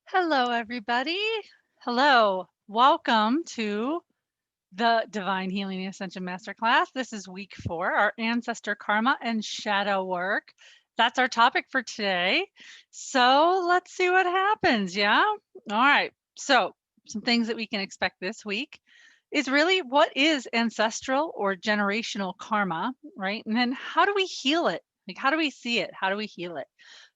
Hello, everybody. Hello. Welcome to the Divine Healing Ascension Masterclass. This is week 4, our ancestor karma and shadow work. That's our topic for today. So let's see what happens. Yeah. All right. So, some things that we can expect this week is really what is ancestral or generational karma, right? And then how do we heal it? Like, how do we see it? How do we heal it?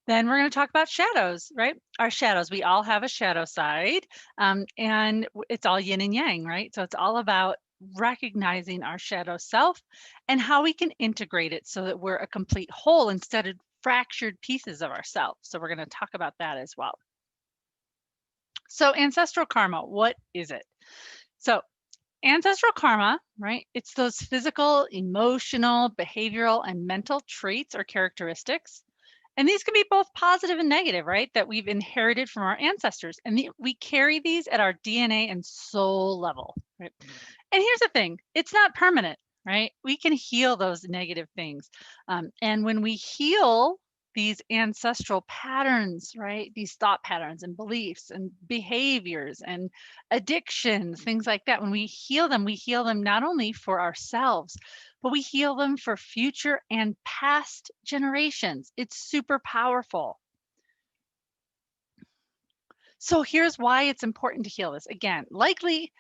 Then we're going to talk about shadows, right? Our shadows. We all have a shadow side, and it's all yin and yang, right? So it's all about recognizing our shadow self and how we can integrate it so that we're a complete whole instead of fractured pieces of ourselves. So we're going to talk about that as well. So ancestral karma, what is it? So ancestral karma, right? It's those physical, emotional, behavioral, and mental traits or characteristics, and these can be both positive and negative, right? That we've inherited from our ancestors. And we carry these at our DNA and soul level, right? And here's the thing, it's not permanent, right? We can heal those negative things. And when we heal these ancestral patterns, right? These thought patterns and beliefs and behaviors and addictions, things like that. When we heal them not only for ourselves, but we heal them for future and past generations. It's super powerful. So here's why it's important to heal this. Again, likely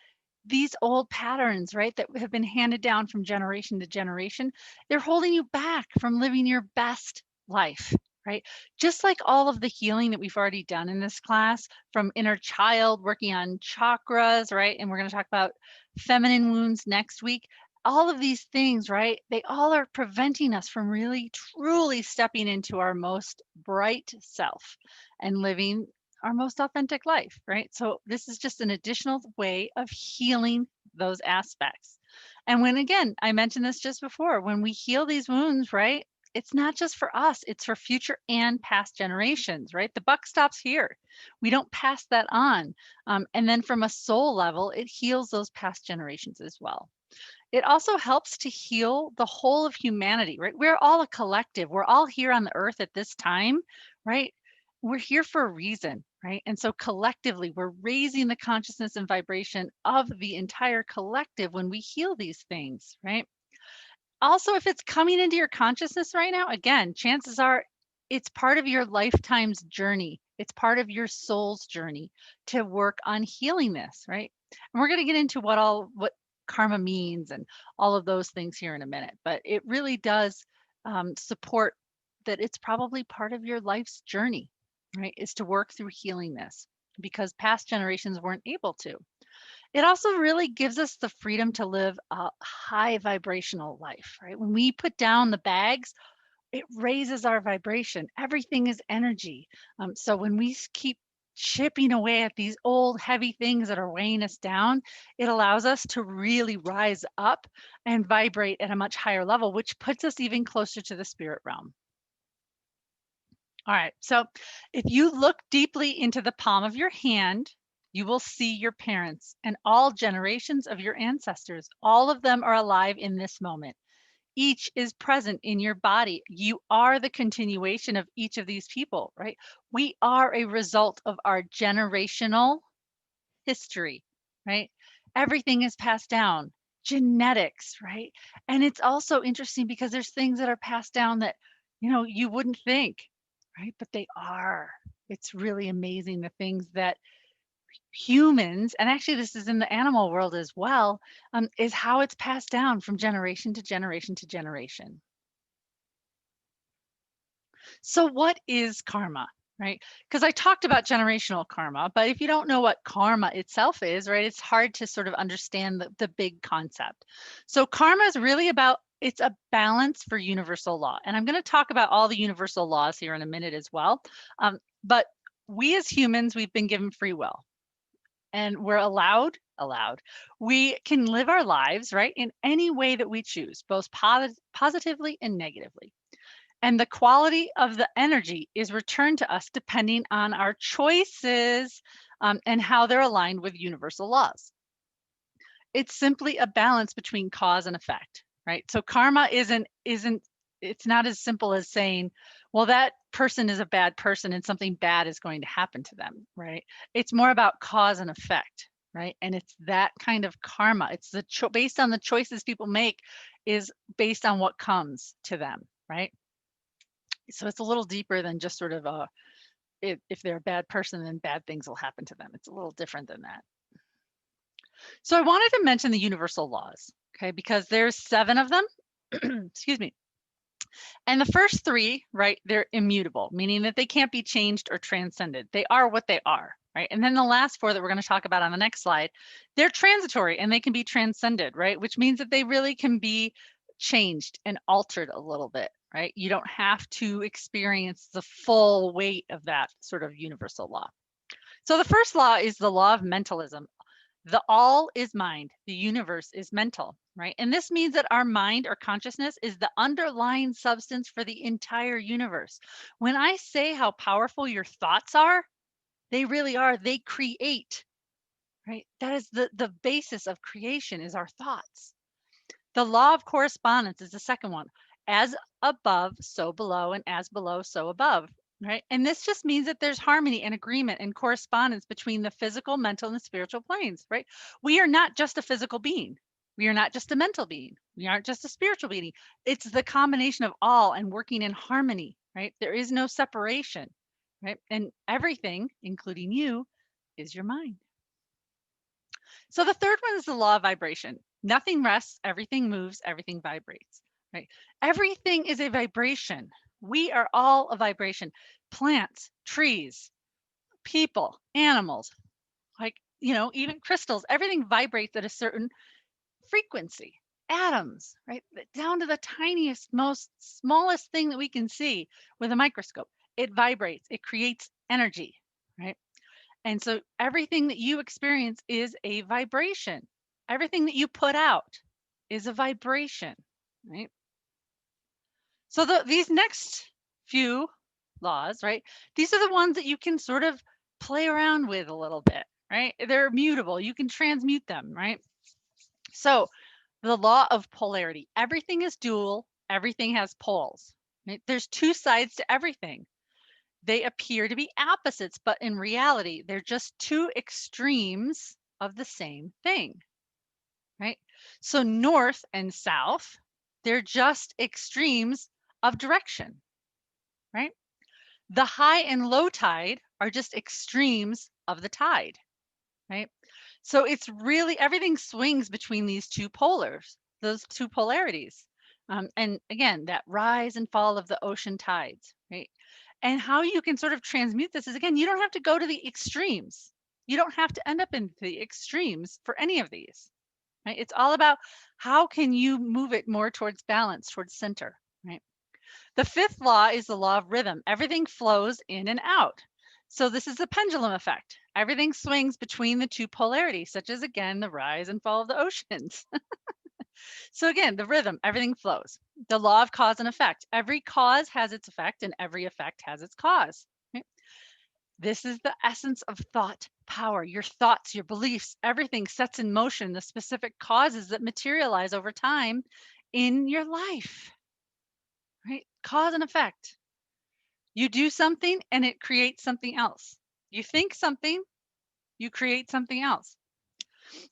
these old patterns, right, that have been handed down from generation to generation, they're holding you back from living your best life, right? Just like all of the healing that we've already done in this class, from inner child, working on chakras, right? And we're going to talk about feminine wounds next week. All of these things, right? They all are preventing us from really, truly stepping into our most bright self and living our most authentic life, right? So this is just an additional way of healing those aspects. And when, again, I mentioned this just before, when we heal these wounds, right? It's not just for us, it's for future and past generations, right? The buck stops here. We don't pass that on. And then from a soul level, it heals those past generations as well. It also helps to heal the whole of humanity, right? We're all a collective. We're all here on the earth at this time, right? We're here for a reason, right? And so collectively, we're raising the consciousness and vibration of the entire collective when we heal these things, right? Also, if it's coming into your consciousness right now, again, chances are it's part of your lifetime's journey. It's part of your soul's journey to work on healing this, right? And we're going to get into what karma means and all of those things here in a minute, but it really does support that it's probably part of your life's journey, right? Is to work through healing this because past generations weren't able to. It also really gives us the freedom to live a high vibrational life, right? When we put down the bags, it raises our vibration. Everything is energy. So when we keep chipping away at these old heavy things that are weighing us down, it allows us to really rise up and vibrate at a much higher level, which puts us even closer to the spirit realm. All right. So if you look deeply into the palm of your hand, you will see your parents and all generations of your ancestors. All of them are alive in this moment. Each is present in your body. You are the continuation of each of these people, right? We are a result of our generational history, right? Everything is passed down, genetics, right? And it's also interesting because there's things that are passed down that, you wouldn't think, right? But they are. It's really amazing the things that humans, and actually this is in the animal world as well, is how it's passed down from generation to generation to generation. So what is karma? Right? Because I talked about generational karma, but if you don't know what karma itself is, right, it's hard to sort of understand the big concept. So karma is really about it's a balance for universal law. And I'm going to talk about all the universal laws here in a minute as well. But we as humans, we've been given free will and we're allowed. We can live our lives, right, in any way that we choose, both positively and negatively. And the quality of the energy is returned to us depending on our choices and how they're aligned with universal laws. It's simply a balance between cause and effect, right? So karma isn't it's not as simple as saying, well, that person is a bad person and something bad is going to happen to them, right? It's more about cause and effect, right? And it's that kind of karma. It's based on the choices people make is based on what comes to them, right? So it's a little deeper than just sort of if they're a bad person, then bad things will happen to them. It's a little different than that. So I wanted to mention the universal laws, okay, because there's 7 of them. Excuse me. And the first 3, right, they're immutable, meaning that they can't be changed or transcended. They are what they are, right? And then the last 4 that we're going to talk about on the next slide, they're transitory and they can be transcended, right? Which means that they really can be changed and altered a little bit, right? You don't have to experience the full weight of that sort of universal law. So the first law is the law of mentalism. The all is mind, the universe is mental, right? And this means that our mind or consciousness is the underlying substance for the entire universe. When I say how powerful your thoughts are, they really are. They create, right? That is the basis of creation is our thoughts. The law of correspondence is the second one. As above, so below, and as below, so above, right? And this just means that there's harmony and agreement and correspondence between the physical, mental, and the spiritual planes, right? We are not just a physical being. We are not just a mental being. We aren't just a spiritual being. It's the combination of all and working in harmony, right? There is no separation, right? And everything, including you, is your mind. So the third one is the law of vibration. Nothing rests, everything moves, everything vibrates, right? Everything is a vibration. We are all a vibration. Plants, trees, people, animals, like, even crystals, everything vibrates at a certain frequency. Atoms, right? Down to the tiniest, most smallest thing that we can see with a microscope. It vibrates, it creates energy, right? And so everything that you experience is a vibration. Everything that you put out is a vibration, right? So these next few laws, right? These are the ones that you can sort of play around with a little bit, right? They're mutable. You can transmute them, right? So the law of polarity. Everything is dual. Everything has poles, right? There's 2 sides to everything. They appear to be opposites, but in reality, they're just 2 extremes of the same thing, right? So north and south, they're just extremes of direction, right? The high and low tide are just extremes of the tide, right? So it's really everything swings between these 2 polars, those 2 polarities. And again, that rise and fall of the ocean tides, right? And how you can sort of transmute this is again, you don't have to go to the extremes. You don't have to end up in the extremes for any of these, right? It's all about how can you move it more towards balance, towards center, right? The 5th law is the law of rhythm. Everything flows in and out. So this is the pendulum effect. Everything swings between the 2 polarities, such as again, the rise and fall of the oceans. So again, the rhythm, everything flows. The law of cause and effect. Every cause has its effect and every effect has its cause. Right? This is the essence of thought power. Your thoughts, your beliefs, everything sets in motion the specific causes that materialize over time in your life. Right? Cause and effect. You do something and it creates something else. You think something, you create something else.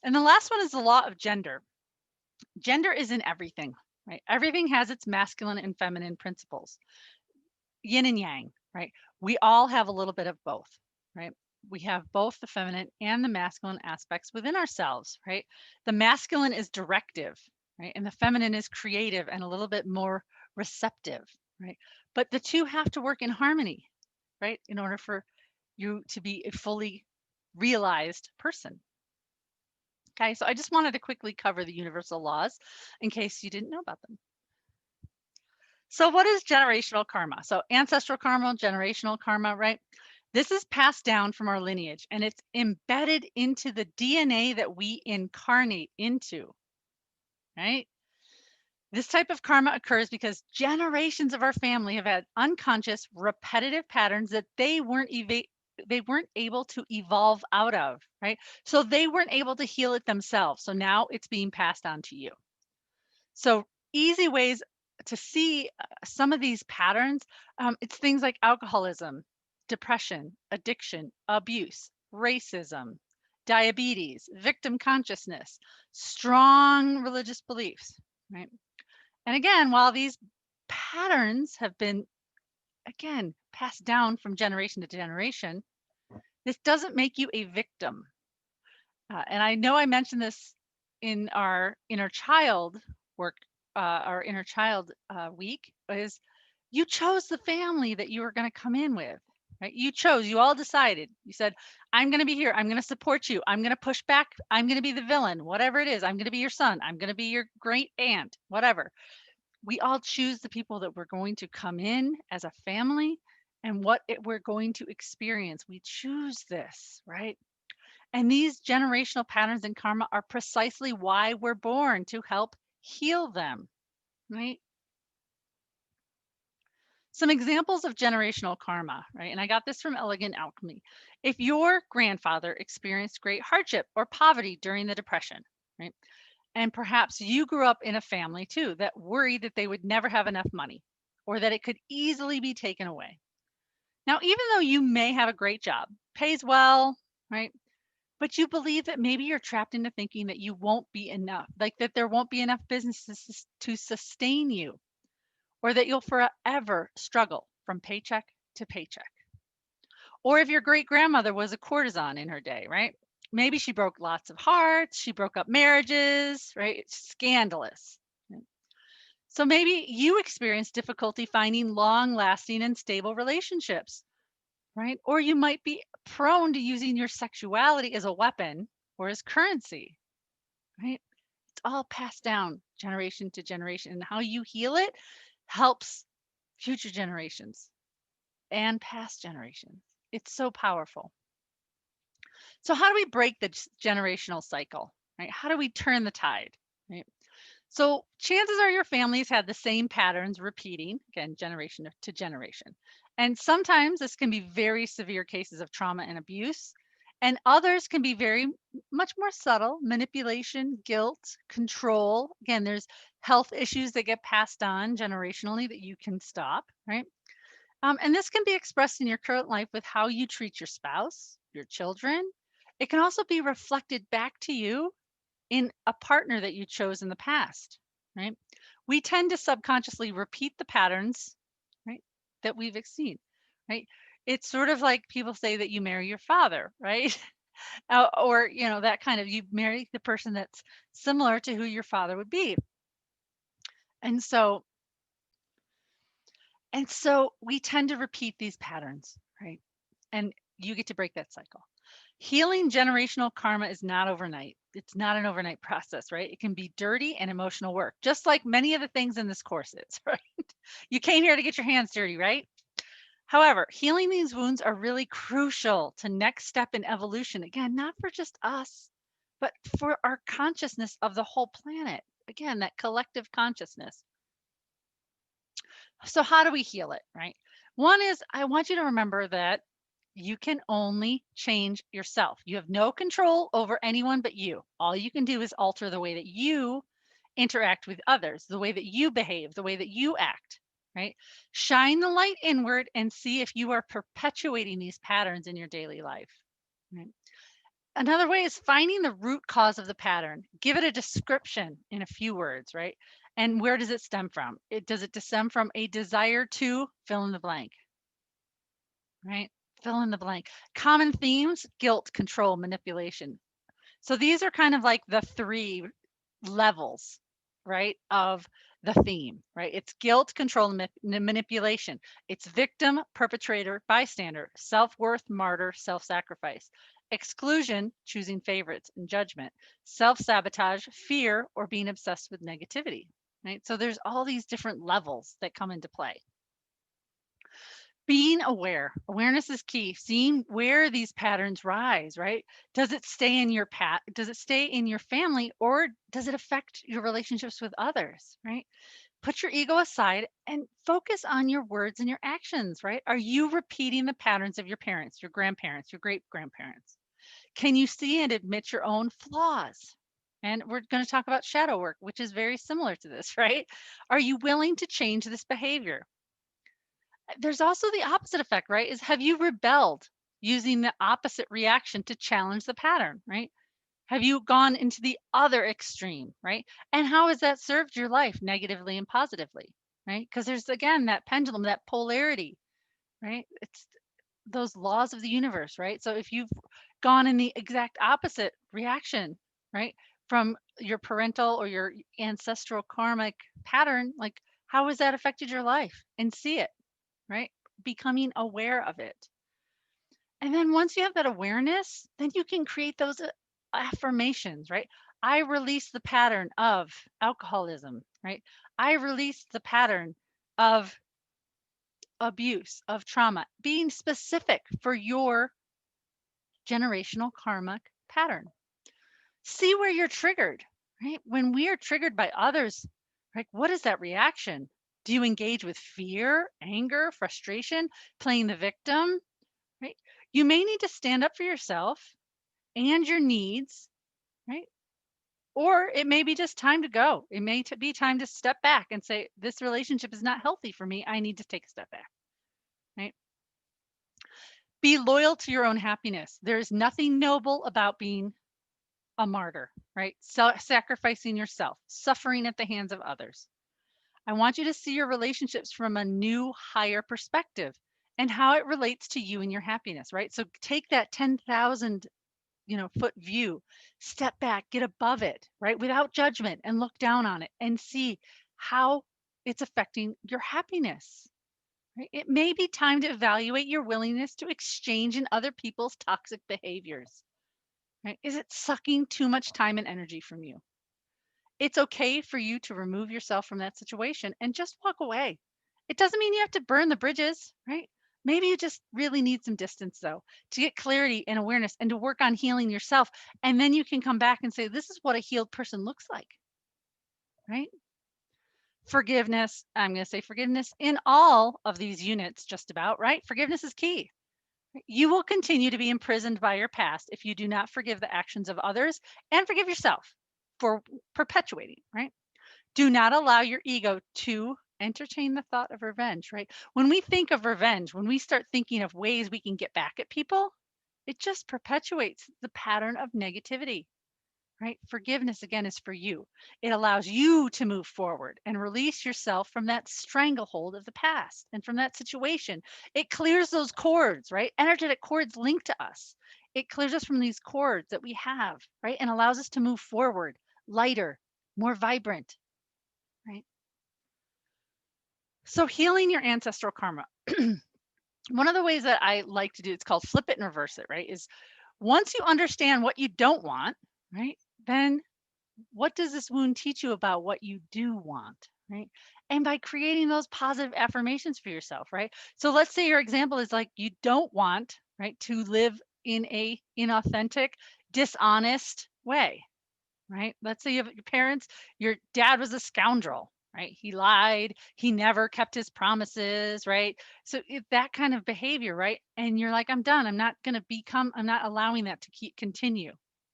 And the last one is the law of gender. Gender is in everything, right? Everything has its masculine and feminine principles, yin and yang, right? We all have a little bit of both, right? We have both the feminine and the masculine aspects within ourselves, right? The masculine is directive, right? And the feminine is creative and a little bit more receptive, right? But the 2 have to work in harmony, right? In order for you to be a fully realized person. Okay, so I just wanted to quickly cover the universal laws in case you didn't know about them. So what is generational karma? So ancestral karma, generational karma, right? This is passed down from our lineage and it's embedded into the DNA that we incarnate into, right? This type of karma occurs because generations of our family have had unconscious, repetitive patterns that they weren't able to evolve out of, right? So they weren't able to heal it themselves. So now it's being passed on to you. So easy ways to see some of these patterns, it's things like alcoholism, depression, addiction, abuse, racism, diabetes, victim consciousness, strong religious beliefs, right? And again, while these patterns have been, again, passed down from generation to generation, this doesn't make you a victim. And I know I mentioned this in our inner child work, our inner child week, is you chose the family that you were going to come in with, right? You chose, you all decided. You said, I'm going to be here. I'm going to support you. I'm going to push back. I'm going to be the villain, whatever it is. I'm going to be your son. I'm going to be your great aunt, whatever. We all choose the people that we're going to come in as a family and we're going to experience. We choose this, right? And these generational patterns and karma are precisely why we're born, to help heal them, right? Some examples of generational karma, right? And I got this from Elegant Alchemy. If your grandfather experienced great hardship or poverty during the Depression, right? And perhaps you grew up in a family too that worried that they would never have enough money or that it could easily be taken away. Now, even though you may have a great job, pays well, right? But you believe that maybe you're trapped into thinking that you won't be enough, like that there won't be enough businesses to sustain you, or that you'll forever struggle from paycheck to paycheck. Or if your great grandmother was a courtesan in her day, right? Maybe she broke lots of hearts, she broke up marriages, right? It's scandalous. Right? So maybe you experience difficulty finding long lasting and stable relationships, right? Or you might be prone to using your sexuality as a weapon or as currency, right? It's all passed down generation to generation. And how you heal it helps future generations and past generations. It's so powerful. So, how do we break the generational cycle, right? How do we turn the tide, right? So, chances are your families had the same patterns repeating, again, generation to generation. And sometimes this can be very severe cases of trauma and abuse. And others can be very much more subtle manipulation, guilt, control. Again, there's health issues that get passed on generationally that you can stop, right? And this can be expressed in your current life with how you treat your spouse, your children. It can also be reflected back to you in a partner that you chose in the past, right? We tend to subconsciously repeat the patterns, right, that we've seen, right? It's sort of like people say that you marry your father, right? Or, that kind of, you marry the person that's similar to who your father would be. And so, we tend to repeat these patterns, right? And you get to break that cycle. Healing generational karma is not overnight. It's not an overnight process, right? It can be dirty and emotional work, just like many of the things in this course is, right? You came here to get your hands dirty, right? However, healing these wounds are really crucial to next step in evolution. Again, not for just us, but for our consciousness of the whole planet. Again, that collective consciousness. So how do we heal it, right? One is, I want you to remember that you can only change yourself. You have no control over anyone but you. All you can do is alter the way that you interact with others, the way that you behave, the way that you act, right? Shine the light inward and see if you are perpetuating these patterns in your daily life. Right? Another way is finding the root cause of the pattern. Give it a description in a few words, right? And where does it stem from? Does it stem from a desire to fill in the blank, right? Fill in the blank. Common themes: guilt, control, manipulation. So these are kind of like the three levels, right, of the theme, right? It's guilt, control, and manipulation. It's victim, perpetrator, bystander, self-worth, martyr, self-sacrifice. Exclusion, choosing favorites and judgment. Self-sabotage, fear, or being obsessed with negativity, right? So there's all these different levels that come into play. Being aware. Awareness is key. Seeing where these patterns rise, right? Does it stay in your does it stay in your family, or does it affect your relationships with others, right? Put your ego aside and focus on your words and your actions, right? Are you repeating the patterns of your parents, your grandparents, your great grandparents? Can you see and admit your own flaws? And we're going to talk about shadow work, which is very similar to this, right? Are you willing to change this behavior? There's also the opposite effect, right? Is have you rebelled using the opposite reaction to challenge the pattern, right? Have you gone into the other extreme, right? And how has that served your life negatively and positively, right? Because there's again that pendulum, that polarity, right? It's those laws of the universe, right? So if you've gone in the exact opposite reaction, right, from your parental or your ancestral karmic pattern, like how has that affected your life? And see it, right? Becoming aware of it. And then once you have that awareness, then you can create those affirmations, right? I release the pattern of alcoholism, right? I release the pattern of abuse, of trauma, being specific for your generational karmic pattern. See where you're triggered, right? When we are triggered by others, right? What is that reaction? Do you engage with fear, anger, frustration, playing the victim, right? You may need to stand up for yourself and your needs, right? Or it may be just time to go. It may be time to step back and say, this relationship is not healthy for me. I need to take a step back, right? Be loyal to your own happiness. There is nothing noble about being a martyr, right? So sacrificing yourself, suffering at the hands of others. I want you to see your relationships from a new, higher perspective and how it relates to you and your happiness, right? So take that 10,000 foot view, step back, get above it, right? Without judgment and look down on it and see how it's affecting your happiness. Right? It may be time to evaluate your willingness to exchange in other people's toxic behaviors. Right? Is it sucking too much time and energy from you? It's okay for you to remove yourself from that situation and just walk away. It doesn't mean you have to burn the bridges, right? Maybe you just really need some distance though to get clarity and awareness and to work on healing yourself. And then you can come back and say, this is what a healed person looks like, right? Forgiveness. I'm going to say forgiveness in all of these units, just about, right? Forgiveness is key. You will continue to be imprisoned by your past if you do not forgive the actions of others and forgive yourself for perpetuating, right? Do not allow your ego to entertain the thought of revenge, right? When we think of revenge, when we start thinking of ways we can get back at people, it just perpetuates the pattern of negativity, right? Forgiveness, again, is for you. It allows you to move forward and release yourself from that stranglehold of the past and from that situation. It clears those cords, right? Energetic cords linked to us. It clears us from these cords that we have, right? And allows us to move forward, lighter, more vibrant, right? So healing your ancestral karma. One of the ways that I like to do it's called flip it and reverse it, right? Is once you understand what you don't want, right? Then what does this wound teach you about what you do want, right? And by creating those positive affirmations for yourself, right? So let's say your example is like you don't want, right, to live in a inauthentic, dishonest way, right? Let's say you have your parents, your dad was a scoundrel, right? He lied, he never kept his promises, right? So if that kind of behavior, right? And you're like, I'm done. I'm not allowing that to keep continue,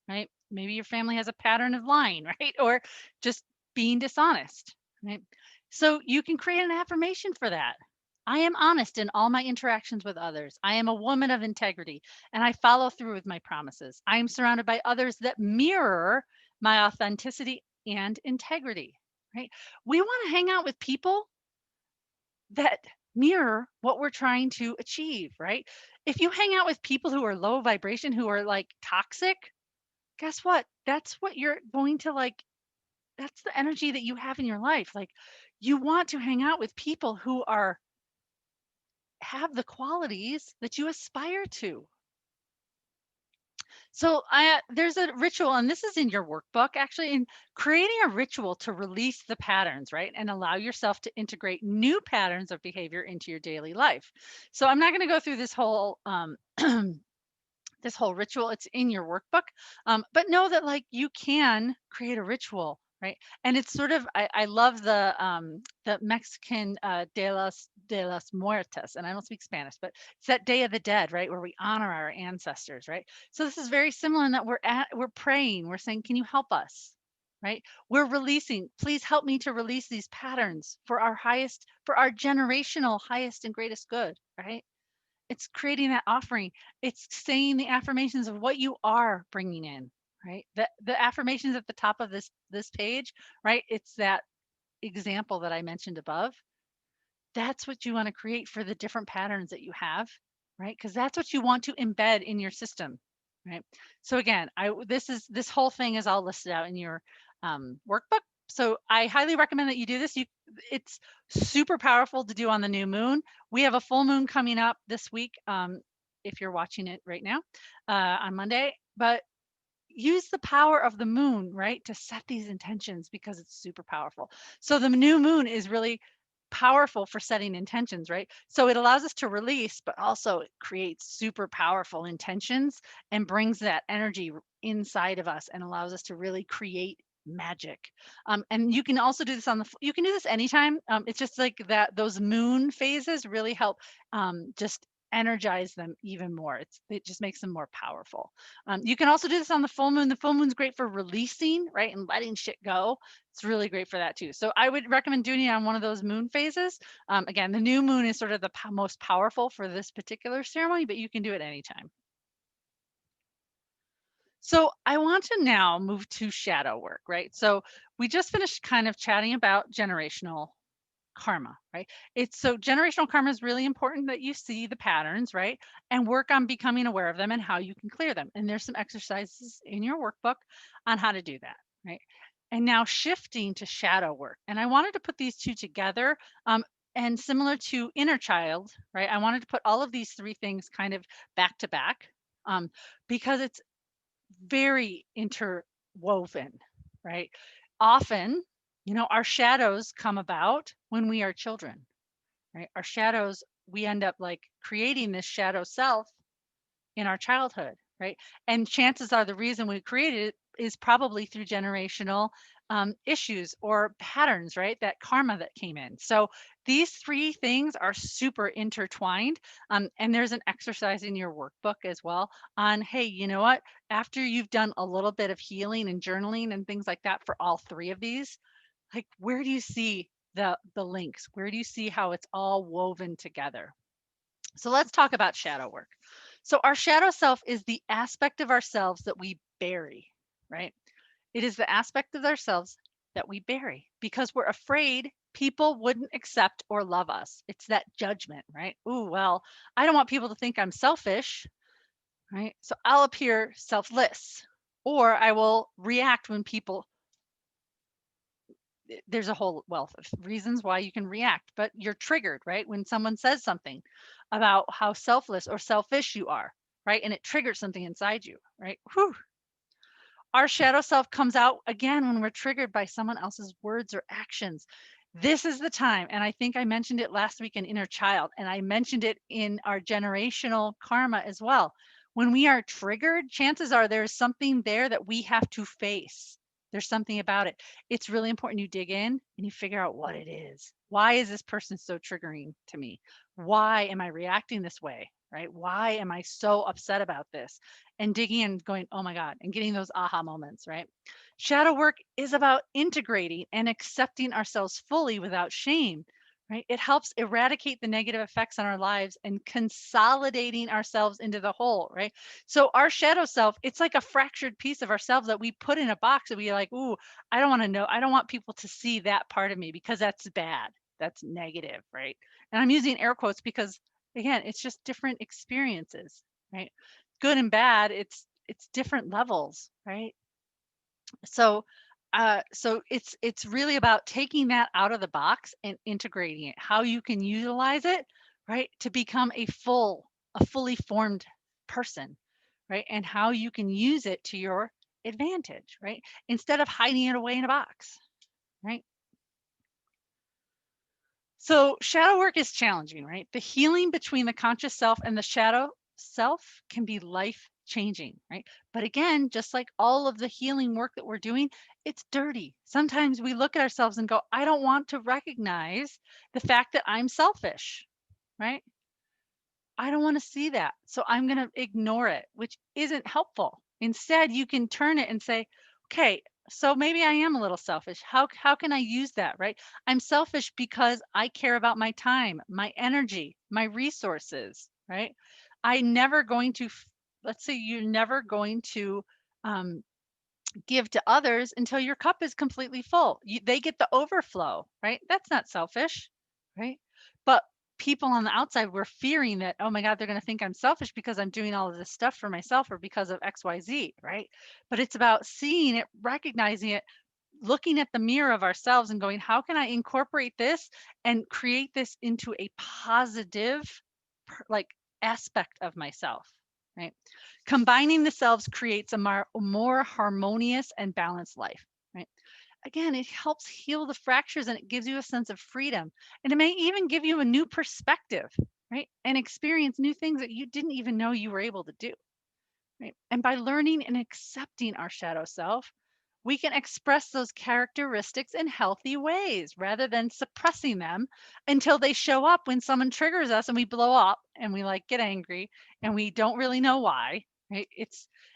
right? Maybe your family has a pattern of lying, right? Or just being dishonest, right? So you can create an affirmation for that. I am honest in all my interactions with others. I am a woman of integrity and I follow through with my promises. I am surrounded by others that mirror my authenticity and integrity, right? We want to hang out with people that mirror what we're trying to achieve, right? If you hang out with people who are low vibration, who are like toxic, guess what? That's what you're going to like. That's the energy that you have in your life. Like you want to hang out with people who are have the qualities that you aspire to. So there's a ritual, and this is in your workbook actually, in creating a ritual to release the patterns, right? And allow yourself to integrate new patterns of behavior into your daily life. So I'm not going to go through this whole this whole ritual. It's in your workbook, but know that like you can create a ritual, right? And it's sort of I love the Mexican de los Muertos, and I don't speak Spanish, but it's that Day of the Dead, right, where we honor our ancestors, right? So this is very similar in that we're praying, we're saying, can you help us, right? We're releasing, please help me to release these patterns for our highest, for our generational highest and greatest good, right? It's creating that offering. It's saying the affirmations of what you are bringing in, right? The affirmations at the top of this page, right? It's that example that I mentioned above. That's what you want to create for the different patterns that you have, right? Because that's what you want to embed in your system, right? So again, this whole thing is all listed out in your workbook. So I highly recommend that you do this. It's super powerful to do on the new moon. We have a full moon coming up this week. If you're watching it right now on Monday, but use the power of the moon, right, to set these intentions because it's super powerful. So the new moon is really powerful for setting intentions, right? So it allows us to release, but also it creates super powerful intentions and brings that energy inside of us and allows us to really create magic. And you can also do this you can do this anytime. It's just like that, those moon phases really help just energize them even more. It just makes them more powerful. You can also do this on the full moon. The full moon's great for releasing, right, and letting shit go. It's really great for that too. So I would recommend doing it on one of those moon phases. Again, the new moon is sort of the most powerful for this particular ceremony, but you can do it anytime. So I want to now move to shadow work, right? So we just finished kind of chatting about generational karma, right? It's so generational karma is really important that you see the patterns, right? And work on becoming aware of them and how you can clear them. And there's some exercises in your workbook on how to do that, right? And now shifting to shadow work. And I wanted to put these two together. And similar to inner child, right? I wanted to put all of these three things kind of back to back because it's very interwoven, right? Often, our shadows come about when we are children, right? Our shadows, we end up like creating this shadow self in our childhood, right? And chances are the reason we created it is probably through generational issues or patterns, right? That karma that came in. So these three things are super intertwined. And there's an exercise in your workbook as well on, hey, you know what? After you've done a little bit of healing and journaling and things like that for all three of these, like where do you see the links? Where do you see how it's all woven together? So let's talk about shadow work. So our shadow self is the aspect of ourselves that we bury, right? It is the aspect of ourselves that we bury because we're afraid people wouldn't accept or love us. It's that judgment, right? Ooh, well, I don't want people to think I'm selfish, right? So I'll appear selfless or I will react when people there's a whole wealth of reasons why you can react, but you're triggered, right? When someone says something about how selfless or selfish you are, right? And it triggers something inside you, right? Whew. Our shadow self comes out again when we're triggered by someone else's words or actions. This is the time, and I think I mentioned it last week in Inner Child, and I mentioned it in our generational karma as well. When we are triggered, chances are there's something there that we have to face. There's something about it. It's really important you dig in and you figure out what it is. Why is this person so triggering to me? Why am I reacting this way? Right? Why am I so upset about this? And digging in, going, oh my God, and getting those aha moments, right? Shadow work is about integrating and accepting ourselves fully without shame, right? It helps eradicate the negative effects on our lives and consolidating ourselves into the whole, right? So our shadow self, it's like a fractured piece of ourselves that we put in a box and we like, ooh, I don't want to know. I don't want people to see that part of me because that's bad. That's negative, right? And I'm using air quotes because again, it's just different experiences, right? Good and bad, it's different levels, right? So so it's really about taking that out of the box and integrating it, how you can utilize it, right, to become a fully formed person, right? And how you can use it to your advantage, right? Instead of hiding it away in a box, right? So shadow work is challenging, right? The healing between the conscious self and the shadow self can be life changing, right? But again, just like all of the healing work that we're doing, it's dirty. Sometimes we look at ourselves and go, I don't want to recognize the fact that I'm selfish, right? I don't want to see that. So I'm going to ignore it, which isn't helpful. Instead, you can turn it and say, okay, so maybe I am a little selfish. How can I use that, right? I'm selfish because I care about my time, my energy, my resources, right? I never going to let's say you're never going to um, give to others until your cup is completely full. They get the overflow, right? That's not selfish, right? But people on the outside were fearing that, oh my God, they're going to think I'm selfish because I'm doing all of this stuff for myself or because of XYZ, right? But it's about seeing it, recognizing it, looking at the mirror of ourselves and going, how can I incorporate this and create this into a positive like aspect of myself, right? Combining the selves creates a more harmonious and balanced life, right? Again, it helps heal the fractures and it gives you a sense of freedom. And it may even give you a new perspective, right? And experience new things that you didn't even know you were able to do. Right? And by learning and accepting our shadow self, we can express those characteristics in healthy ways rather than suppressing them until they show up when someone triggers us and we blow up and we like get angry and we don't really know why, right?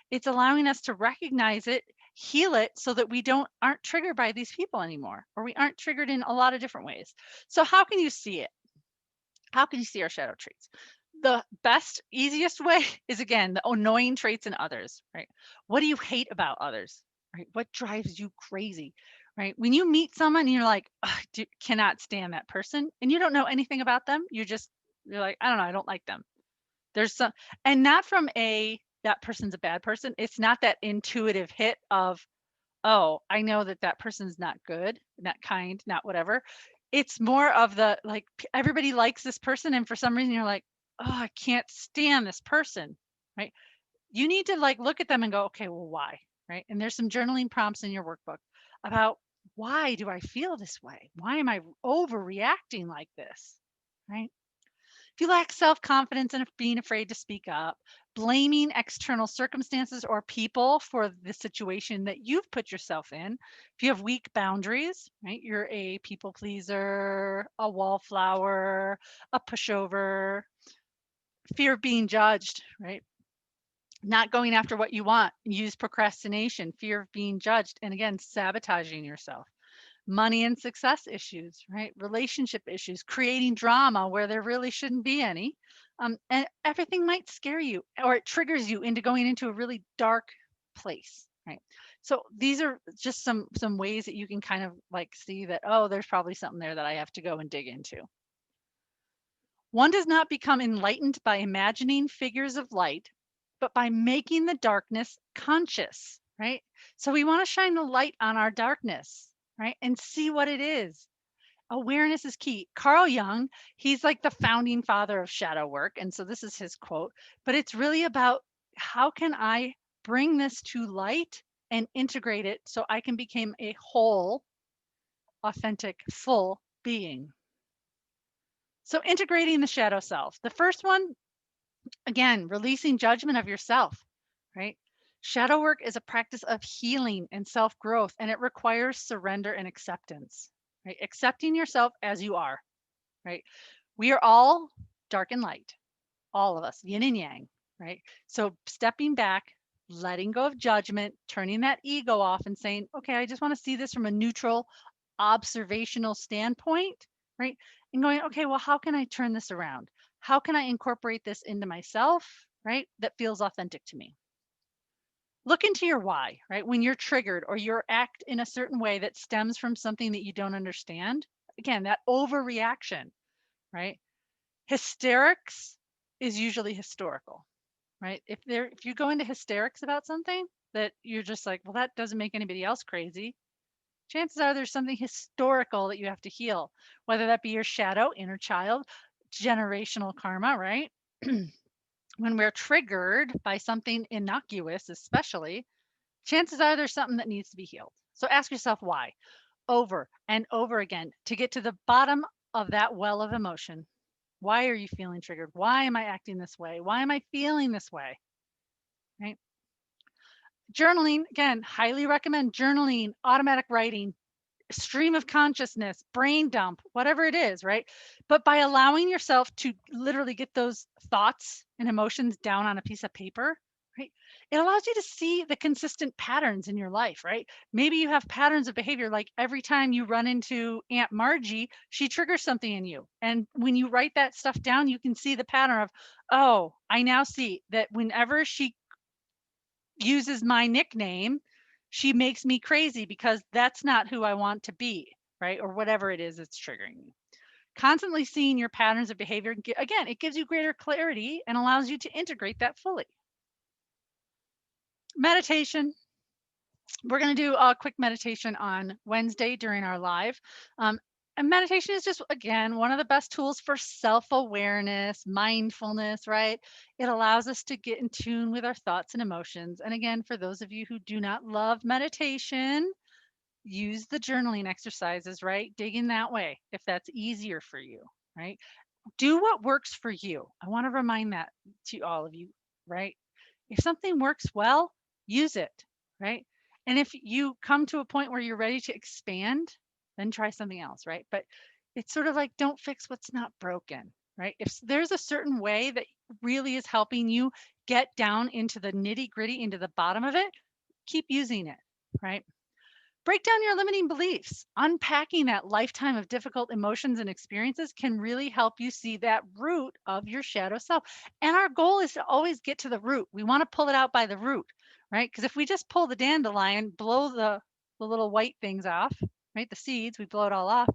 It's allowing us to recognize it, heal it so that we don't aren't triggered by these people anymore or we aren't triggered in a lot of different ways. So how can you see it? How can you see our shadow traits? The best, easiest way is again the annoying traits in others, right? What do you hate about others, right? What drives you crazy, right? When you meet someone and you're like, cannot stand that person, and you don't know anything about them, you're like, I don't know, I don't like them. There's some, and not from a that person's a bad person. It's not that intuitive hit of, oh, I know that that person's not good, not kind, not whatever. It's more of the like everybody likes this person, and for some reason you're like, oh, I can't stand this person, right? You need to like look at them and go, okay, well, why, right? And there's some journaling prompts in your workbook about why do I feel this way? Why am I overreacting like this, right? If you lack self confidence and being afraid to speak up, blaming external circumstances or people for the situation that you've put yourself in, if you have weak boundaries, right, you're a people pleaser, a wallflower, a pushover, fear of being judged, right? Not going after what you want, use procrastination, fear of being judged, and again, sabotaging yourself. Money and success issues, right? Relationship issues, creating drama where there really shouldn't be any. And everything might scare you or it triggers you into going into a really dark place, right? So these are just some ways that you can kind of like see that, oh, there's probably something there that I have to go and dig into. One does not become enlightened by imagining figures of light, but by making the darkness conscious, right? So we want to shine the light on our darkness, right? And see what it is. Awareness is key. Carl Jung, he's like the founding father of shadow work. And so this is his quote, but it's really about how can I bring this to light and integrate it so I can become a whole, authentic, full being. So integrating the shadow self. The first one, again, releasing judgment of yourself, right? Shadow work is a practice of healing and self growth, and it requires surrender and acceptance, right? Accepting yourself as you are, right? We are all dark and light, all of us, yin and yang, right? So stepping back, letting go of judgment, turning that ego off and saying, okay, I just want to see this from a neutral, observational standpoint, right? And going, okay, well, how can I turn this around? How can I incorporate this into myself, right? That feels authentic to me. Look into your why, right? When you're triggered or you act in a certain way that stems from something that you don't understand, again, that overreaction, right? Hysterics is usually historical, right? If you go into hysterics about something that you're just like, well, that doesn't make anybody else crazy, chances are there's something historical that you have to heal, whether that be your shadow, inner child, generational karma, right? When we're triggered by something innocuous, especially, chances are there's something that needs to be healed. So ask yourself why over and over again to get to the bottom of that well of emotion. Why are you feeling triggered? Why am I acting this way? Why am I feeling this way? right? Journaling, again, highly recommend journaling, automatic writing, stream of consciousness, brain dump, whatever it is, right? But by allowing yourself to literally get those thoughts and emotions down on a piece of paper, right? It allows you to see the consistent patterns in your life, right? Maybe you have patterns of behavior like every time you run into Aunt Margie, she triggers something in you. And when you write that stuff down, you can see the pattern of, oh, I now see that whenever she uses my nickname, she makes me crazy because that's not who I want to be, right? Or whatever it is that's triggering me. Constantly seeing your patterns of behavior, again, it gives you greater clarity and allows you to integrate that fully. Meditation. We're going to do a quick meditation on Wednesday during our live. Um, and meditation is just, again, one of the best tools for self awareness, mindfulness, right? It allows us to get in tune with our thoughts and emotions. And again, for those of you who do not love meditation, use the journaling exercises, right? Dig in that way if that's easier for you, right? Do what works for you. I want to remind that to all of you, right? If something works well, use it, right? And if you come to a point where you're ready to expand, then try something else, right? But it's sort of like don't fix what's not broken, right? If there's a certain way that really is helping you get down into the nitty gritty, into the bottom of it, keep using it, right? Break down your limiting beliefs. Unpacking that lifetime of difficult emotions and experiences can really help you see that root of your shadow self. And our goal is to always get to the root. We want to pull it out by the root, right? Because if we just pull the dandelion, blow the little white things off, right? The seeds, we blow it all off,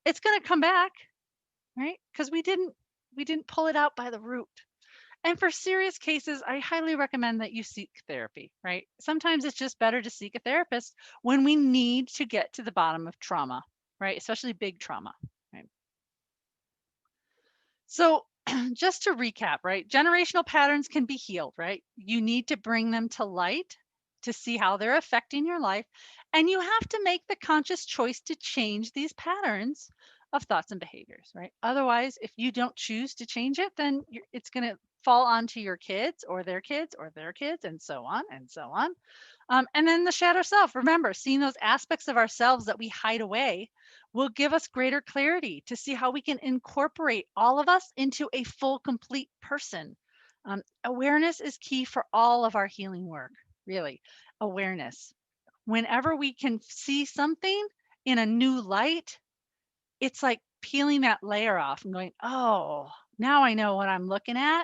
it's going to come back, right? Because we didn't pull it out by the root. And for serious cases, I highly recommend that you seek therapy, right? Sometimes it's just better to seek a therapist when we need to get to the bottom of trauma, right? Especially big trauma, right? So, just to recap, right? Generational patterns can be healed, right? You need to bring them to light to see how they're affecting your life. And you have to make the conscious choice to change these patterns of thoughts and behaviors, right? Otherwise, if you don't choose to change it, then it's going to fall onto your kids or their kids or their kids, and so on and so on. And then the shadow self, remember, seeing those aspects of ourselves that we hide away will give us greater clarity to see how we can incorporate all of us into a full, complete person. Awareness is key for all of our healing work, really. Awareness. Whenever we can see something in a new light, it's like peeling that layer off and going, oh, now I know what I'm looking at,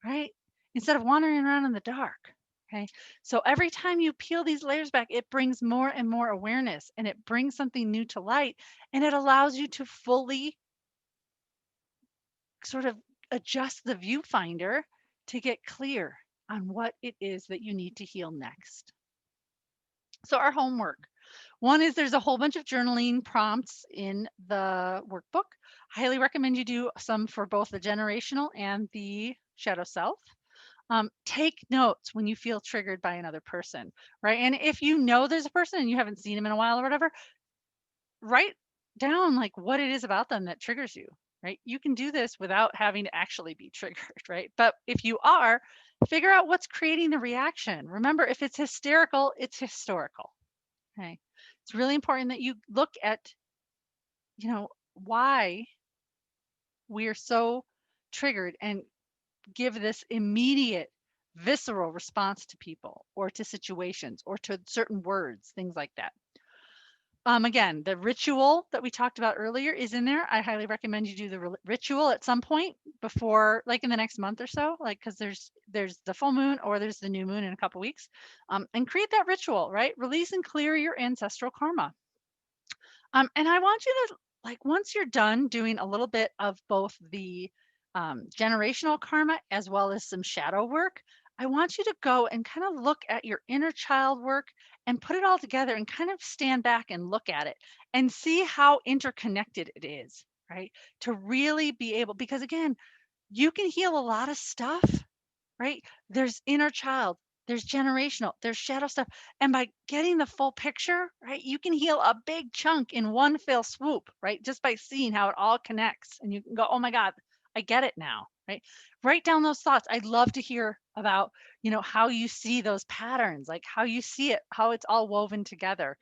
right? Instead of wandering around in the dark. Okay. So every time you peel these layers back, it brings more and more awareness and it brings something new to light and it allows you to fully sort of adjust the viewfinder to get clear on what it is that you need to heal next. So, our homework one is there's a whole bunch of journaling prompts in the workbook. Highly recommend you do some for both the generational and the shadow self. Take notes when you feel triggered by another person, right? And if you know there's a person and you haven't seen them in a while or whatever, write down like what it is about them that triggers you, right? You can do this without having to actually be triggered, right? But if you are, figure out what's creating the reaction. Remember, if it's hysterical, it's historical. Okay. It's really important that you look at, why we're so triggered and give this immediate visceral response to people or to situations or to certain words, things like that. Again, the ritual that we talked about earlier is in there. I highly recommend you do the ritual at some point before, like in the next month or so, like because there's the full moon or there's the new moon in a couple weeks, and create that ritual, right? Release and clear your ancestral karma. And I want you to, like, once you're done doing a little bit of both the generational karma as well as some shadow work, I want you to go and kind of look at your inner child work and put it all together and kind of stand back and look at it and see how interconnected it is, right? To really be able, because again, you can heal a lot of stuff, right? There's inner child, there's generational, there's shadow stuff. And by getting the full picture, right, you can heal a big chunk in one fell swoop, right? Just by seeing how it all connects. And you can go, oh my God, I get it now, right? Write down those thoughts. I'd love to hear about, how you see those patterns, like how you see it, how it's all woven together.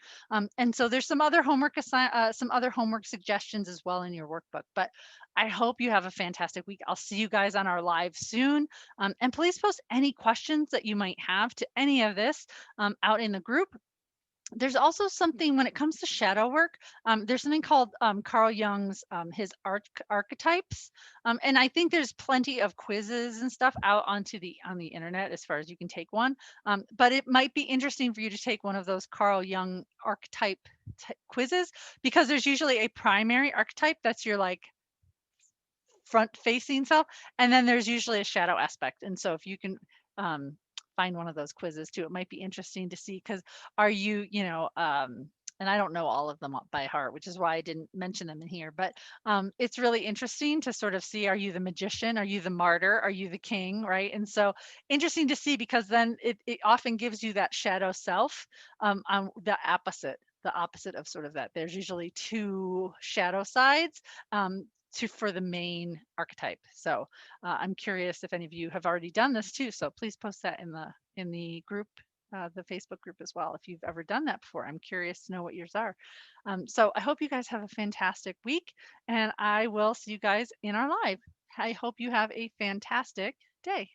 And so there's some other homework suggestions as well in your workbook. But I hope you have a fantastic week. I'll see you guys on our live soon. And please post any questions that you might have to any of this out in the group. There's also something when it comes to shadow work. There's something called Carl Jung's his archetypes, and I think there's plenty of quizzes and stuff out on the internet as far as you can take one. But it might be interesting for you to take one of those Carl Jung archetype quizzes, because there's usually a primary archetype that's your like front facing self, and then there's usually a shadow aspect. And so if you can um, find one of those quizzes too, it might be interesting to see, because are you, and I don't know all of them by heart, which is why I didn't mention them in here, but it's really interesting to sort of see, are you the magician, are you the martyr, are you the king, right? And so interesting to see, because then it often gives you that shadow self on the opposite of sort of that. There's usually two shadow sides for the main archetype. So I'm curious if any of you have already done this too. So please post that in the group, the Facebook group as well, if you've ever done that before. I'm curious to know what yours are. So I hope you guys have a fantastic week, and I will see you guys in our live. I hope you have a fantastic day.